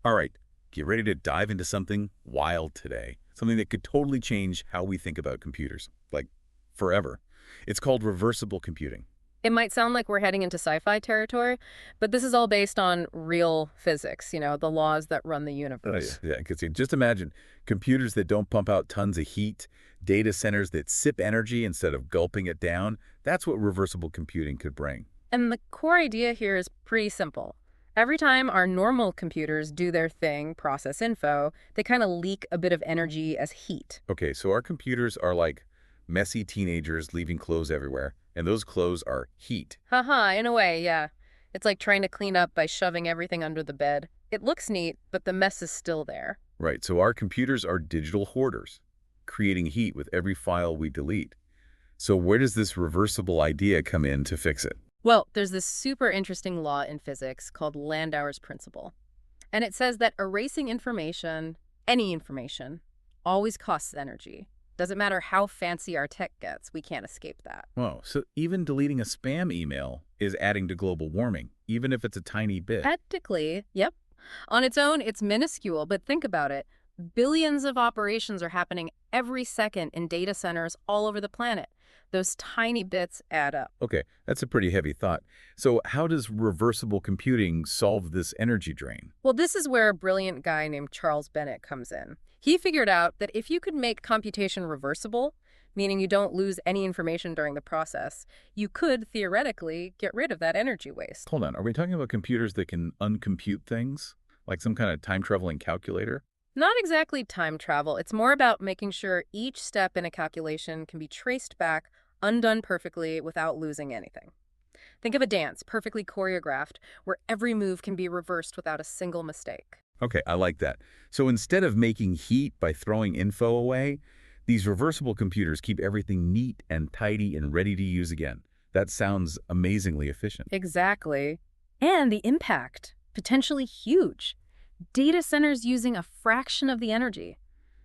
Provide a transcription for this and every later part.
All right, get ready to dive into something wild today. Something that could totally change how we think about computers, like forever. It's called reversible computing. It might sound like we're heading into sci-fi territory, but this is all based on real physics, the laws that run the Oh, yeah, universe. yeah, I can see. Just imagine computers that don't pump out tons of heat, data centers that sip energy instead of gulping it down. That's what reversible computing could bring. And the core idea here is pretty simple. Every time our normal computers do their thing, process info, they kind of leak a bit of energy as heat. Okay, so our computers are like messy teenagers leaving clothes everywhere, and those clothes are heat. Haha, in a way, yeah. It's like trying to clean up by shoving everything under the bed. It looks neat, but the mess is still there. Right, so our computers are digital hoarders, creating heat with every file we delete. So where does this reversible idea come in to fix it? Well, there's this super interesting law in physics called Landauer's principle. And it says that erasing information, any information, always costs energy. Doesn't matter how fancy our tech gets, we can't escape that. Whoa, so even deleting a spam email is adding to global warming, even if it's a tiny bit. Technically, yep. On its own, it's minuscule, but think about it. Billions of operations are happening every second in data centers all over the planet. Those tiny bits add up. Okay, that's a pretty heavy thought. So how does reversible computing solve this energy drain? Well, this is where a brilliant guy named Charles Bennett comes in. He figured out that if you could make computation reversible, meaning you don't lose any information during the process, you could theoretically get rid of that energy waste. Hold on, are we talking about computers that can uncompute things? Like some kind of time-traveling calculator? Not exactly time travel. It's more about making sure each step in a calculation can be traced back, undone perfectly without losing anything. Think of a dance, perfectly choreographed, where every move can be reversed without a single mistake. Okay, I like that. So instead of making heat by throwing info away, these reversible computers keep everything neat and tidy and ready to use again. That sounds amazingly efficient. Exactly. And the impact, potentially huge. Data centers using a fraction of the energy.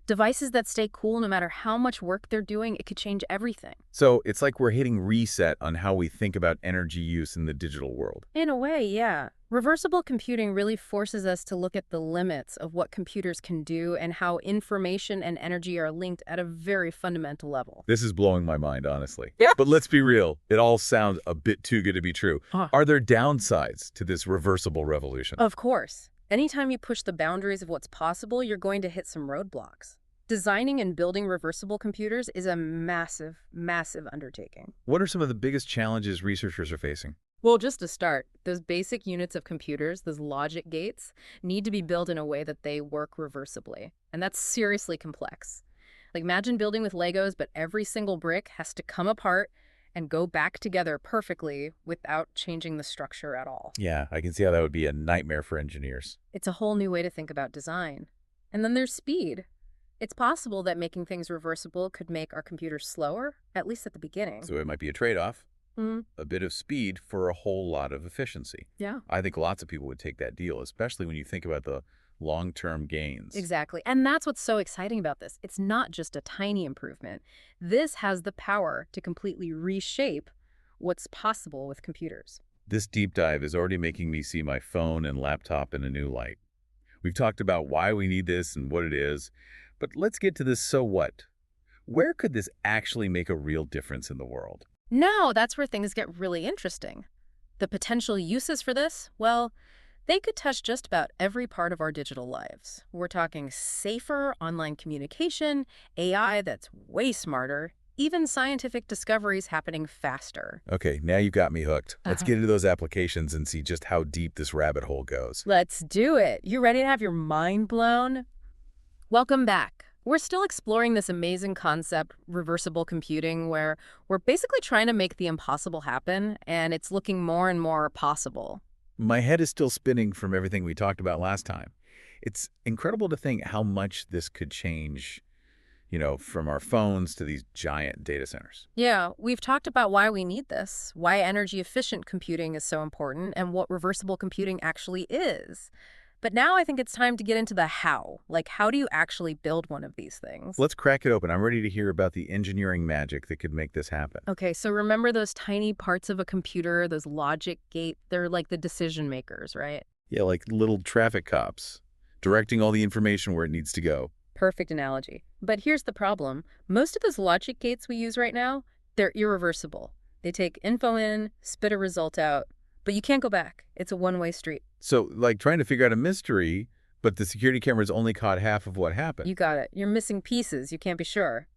Devices that stay cool no matter how much work they're doing, it could change everything. So it's like we're hitting reset on how we think about energy use in the digital world. In a way, yeah. Reversible computing really forces us to look at the limits of what computers can do and how information and energy are linked at a very fundamental level. This is blowing my mind, honestly. Yeah. But let's be real, it all sounds a bit too good to be true. Huh. Are there downsides to this reversible revolution? Of course. Anytime you push the boundaries of what's possible, you're going to hit some roadblocks. Designing and building reversible computers is a massive, massive undertaking. What are some of the biggest challenges researchers are facing? Well, just to start, those basic units of computers, those logic gates, need to be built in a way that they work reversibly. And that's seriously complex. Like imagine building with Legos, but every single brick has to come apart and go back together perfectly without changing the structure at all. Yeah, I can see how that would be a nightmare for engineers. It's a whole new way to think about design. And then there's speed. It's possible that making things reversible could make our computers slower, at least at the beginning. So it might be a trade-off, Mm, a bit of speed for a whole lot of efficiency. yeah. I think lots of people would take that deal, especially when you think about the long-term gains. Exactly. And that's what's so exciting about this. It's not just a tiny improvement. This has the power to completely reshape what's possible with computers. This deep dive is already making me see my phone and laptop in a new light. We've talked about why we need this and what it is, but let's get to this so what. Where could this actually make a real difference in the world? Now, that's where things get really interesting. The potential uses for this, well, they could touch just about every part of our digital lives. We're talking safer online communication, AI that's way smarter, even scientific discoveries happening faster. Okay, now you got me hooked. Let's Uh-huh. get into those applications and see just how deep this rabbit hole goes. Let's do it. You ready to have your mind blown? Welcome back. We're still exploring this amazing concept, reversible computing, where we're basically trying to make the impossible happen, and it's looking more and more possible. My head is still spinning from everything we talked about last time. It's incredible to think how much this could change, from our phones to these giant data centers. Yeah, we've talked about why we need this, why energy efficient computing is so important, and what reversible computing actually is. But now I think it's time to get into the how. Like, how do you actually build one of these things? Let's crack it open. I'm ready to hear about the engineering magic that could make this happen. Okay, so remember those tiny parts of a computer, those logic gate, they're like the decision makers, right? Yeah, like little traffic cops. directing all the information where it needs to go. Perfect analogy. But here's the problem. Most of those logic gates we use right now, they're irreversible. They take info in, spit a result out, but you can't go back. It's a one-way street. So, like trying to figure out a mystery, but the security cameras only caught half of what happened. You got it. You're missing pieces. You can't be sure.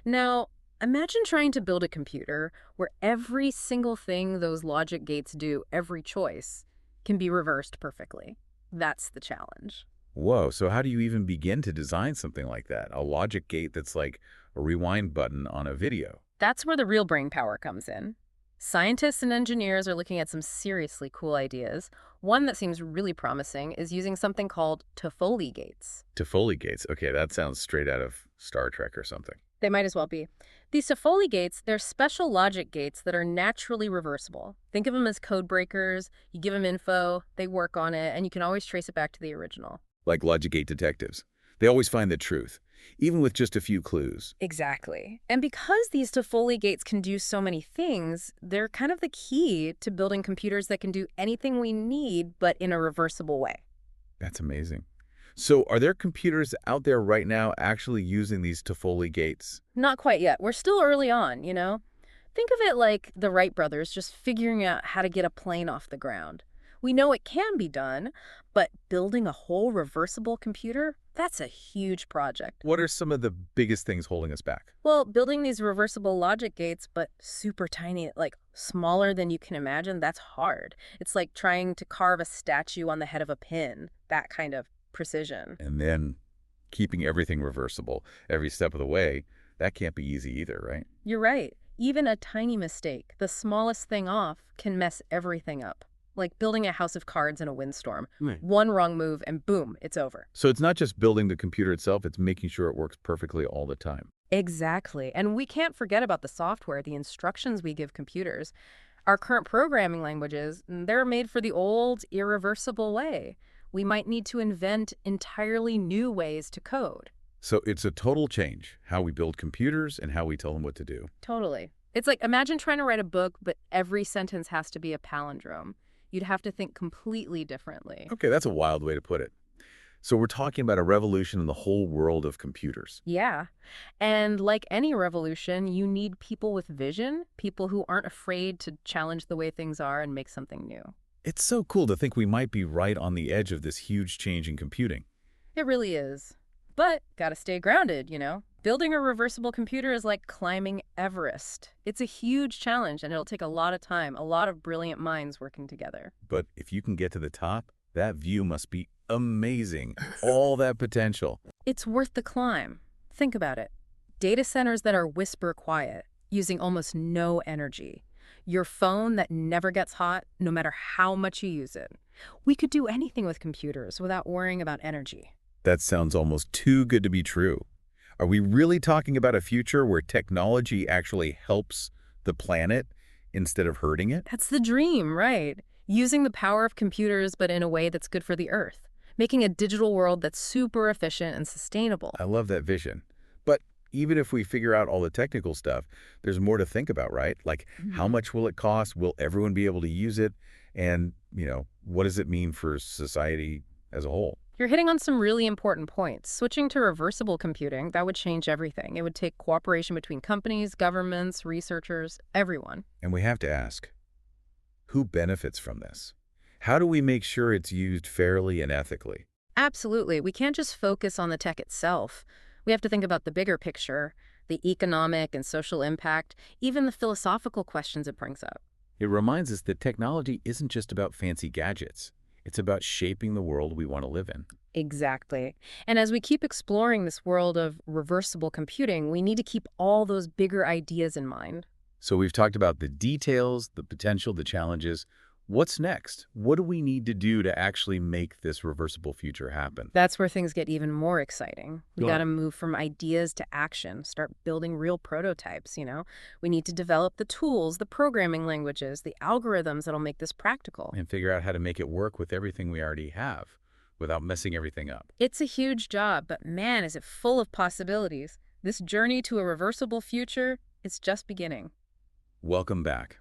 Now, imagine trying to build a computer where every single thing those logic gates do, every choice, can be reversed perfectly. That's the challenge. Whoa, so how do you even begin to design something like that? A logic gate that's like a rewind button on a video. That's where the real brain power comes in. Scientists and engineers are looking at some seriously cool ideas. One that seems really promising is using something called Toffoli gates. Toffoli gates. Okay, that sounds straight out of Star Trek or something. They might as well be. These Toffoli gates, they're special logic gates that are naturally reversible. Think of them as code breakers. You give them info, they work on it, and you can always trace it back to the original. Like logic gate detectives. They always find the truth, even with just a few clues. Exactly. And because these Toffoli gates can do so many things, they're kind of the key to building computers that can do anything we need, but in a reversible way. That's amazing. So are there computers out there right now actually using these Toffoli gates? Not quite yet. We're still early on, you know? Think of it like the Wright brothers just figuring out how to get a plane off the ground. We know it can be done, but building a whole reversible computer, that's a huge project. What are some of the biggest things holding us back? Well, building these reversible logic gates, but super tiny, like smaller than you can imagine, that's hard. It's like trying to carve a statue on the head of a pin, that kind of precision. And then keeping everything reversible every step of the way, that can't be easy either, right? You're right. Even a tiny mistake, the smallest thing off, can mess everything up. Like building a house of cards in a windstorm. Right. One wrong move and boom, it's over. So it's not just building the computer itself, it's making sure it works perfectly all the time. Exactly. And we can't forget about the software, the instructions we give computers. Our current programming languages, they're made for the old, irreversible way. We might need to invent entirely new ways to code. So it's a total change, how we build computers and how we tell them what to do. Totally. It's like, imagine trying to write a book, but every sentence has to be a palindrome. You'd have to think completely differently. Okay, that's a wild way to put it. So we're talking about a revolution in the whole world of computers. Yeah. And like any revolution, you need people with vision, people who aren't afraid to challenge the way things are and make something new. It's so cool to think we might be right on the edge of this huge change in computing. It really is. But gotta stay grounded, you know? Building a reversible computer is like climbing Everest. It's a huge challenge, and it'll take a lot of time, a lot of brilliant minds working together. But if you can get to the top, that view must be amazing. All that potential. It's worth the climb. Think about it. Data centers that are whisper quiet, using almost no energy. Your phone that never gets hot, no matter how much you use it. We could do anything with computers without worrying about energy. That sounds almost too good to be true. Are we really talking about a future where technology actually helps the planet instead of hurting it? That's the dream, right? Using the power of computers, but in a way that's good for the Earth. Making a digital world that's super efficient and sustainable. I love that vision. But even if we figure out all the technical stuff, there's more to think about, right? Like, how much will it cost? Will everyone be able to use it? And, what does it mean for society as a whole? You're hitting on some really important points. Switching to reversible computing, that would change everything. It would take cooperation between companies, governments, researchers, everyone. And we have to ask, who benefits from this? How do we make sure it's used fairly and ethically? Absolutely. We can't just focus on the tech itself. We have to think about the bigger picture, the economic and social impact, even the philosophical questions it brings up. It reminds us that technology isn't just about fancy gadgets. It's about shaping the world we want to live in. Exactly. And as we keep exploring this world of reversible computing, we need to keep all those bigger ideas in mind. So we've talked about the details, the potential, the challenges. What's next? What do we need to do to actually make this reversible future happen? That's where things get even more exciting. We Go got on. to move from ideas to action, start building real prototypes, you know? We need to develop the tools, the programming languages, the algorithms that'll make this practical. And figure out how to make it work with everything we already have without messing everything up. It's a huge job, but man, is it full of possibilities. This journey to a reversible future is just beginning. Welcome back.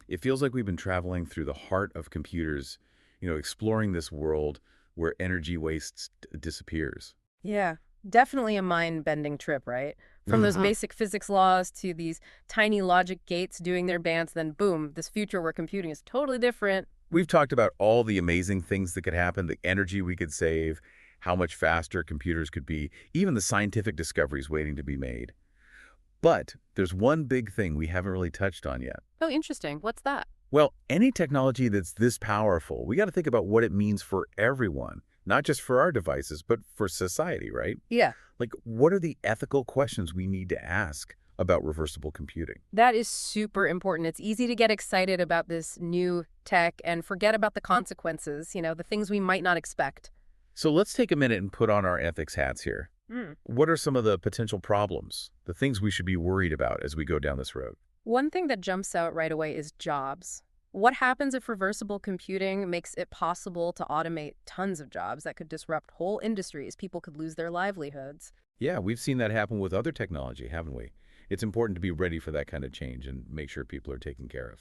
It feels like we've been traveling through the heart of computers, exploring this world where energy waste disappears. Yeah, definitely a mind-bending trip, right? From those Uh-huh. basic physics laws to these tiny logic gates doing their dance, then boom, this future where computing is totally different. We've talked about all the amazing things that could happen, the energy we could save, how much faster computers could be, even the scientific discoveries waiting to be made. But there's one big thing we haven't really touched on yet. Oh, interesting. What's that? Well, any technology that's this powerful, we got to think about what it means for everyone, not just for our devices, but for society, right? Yeah. Like, what are the ethical questions we need to ask about reversible computing? That is super important. It's easy to get excited about this new tech and forget about the consequences, the things we might not expect. So let's take a minute and put on our ethics hats here. Hmm. What are some of the potential problems, the things we should be worried about as we go down this road? One thing that jumps out right away is jobs. What happens if reversible computing makes it possible to automate tons of jobs that could disrupt whole industries? People could lose their livelihoods. Yeah, we've seen that happen with other technology, haven't we? It's important to be ready for that kind of change and make sure people are taken care of.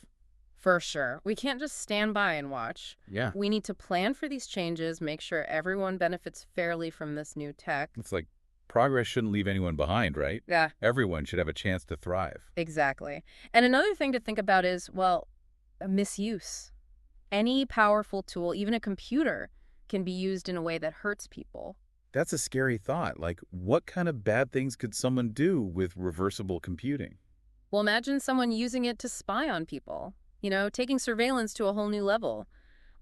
For sure. We can't just stand by and watch. Yeah, We need to plan for these changes, make sure everyone benefits fairly from this new tech. it's like progress shouldn't leave anyone behind, right? Yeah, Everyone should have a chance to thrive. exactly. And another thing to think about is, well, misuse. Any powerful tool, even a computer, can be used in a way that hurts people. That's a scary thought. Like, what kind of bad things could someone do with reversible computing? Well, imagine someone using it to spy on people, taking surveillance to a whole new level.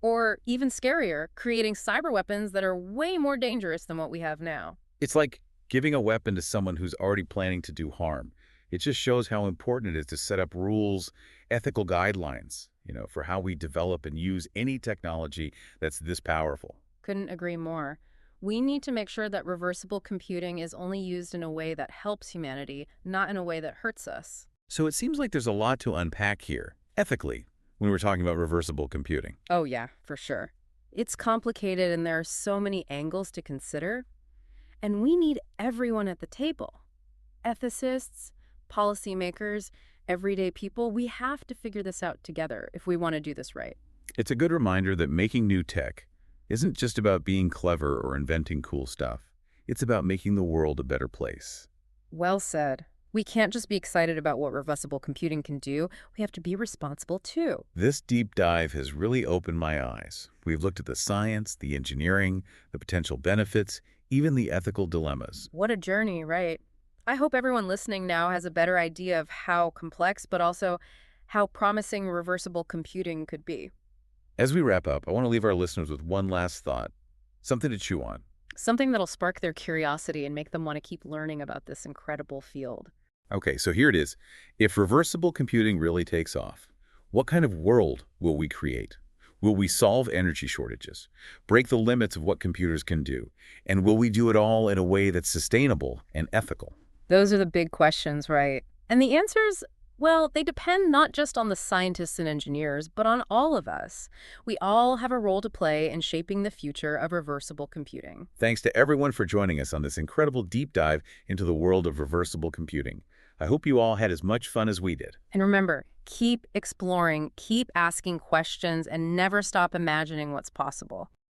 Or even scarier, creating cyber weapons that are way more dangerous than what we have now. It's like giving a weapon to someone who's already planning to do harm. It just shows how important it is to set up rules, ethical guidelines, for how we develop and use any technology that's this powerful. Couldn't agree more. We need to make sure that reversible computing is only used in a way that helps humanity, not in a way that hurts us. So it seems like there's a lot to unpack here, ethically, when we're talking about reversible computing. Oh, yeah, for sure. It's complicated and there are so many angles to consider. And we need everyone at the table. Ethicists, policymakers, everyday people. We have to figure this out together if we want to do this right. It's a good reminder that making new tech isn't just about being clever or inventing cool stuff. It's about making the world a better place. Well said. We can't just be excited about what reversible computing can do. We have to be responsible too. This deep dive has really opened my eyes. We've looked at the science, the engineering, the potential benefits, even the ethical dilemmas. What a journey, right? I hope everyone listening now has a better idea of how complex, but also how promising reversible computing could be. As we wrap up, I want to leave our listeners with one last thought, something to chew on. Something that'll spark their curiosity and make them want to keep learning about this incredible field. Okay, so here it is. If reversible computing really takes off, what kind of world will we create? Will we solve energy shortages, break the limits of what computers can do, and will we do it all in a way that's sustainable and ethical? Those are the big questions, right? And the answers, well, they depend not just on the scientists and engineers, but on all of us. We all have a role to play in shaping the future of reversible computing. Thanks to everyone for joining us on this incredible deep dive into the world of reversible computing. I hope you all had as much fun as we did. And remember, keep exploring, keep asking questions, and never stop imagining what's possible.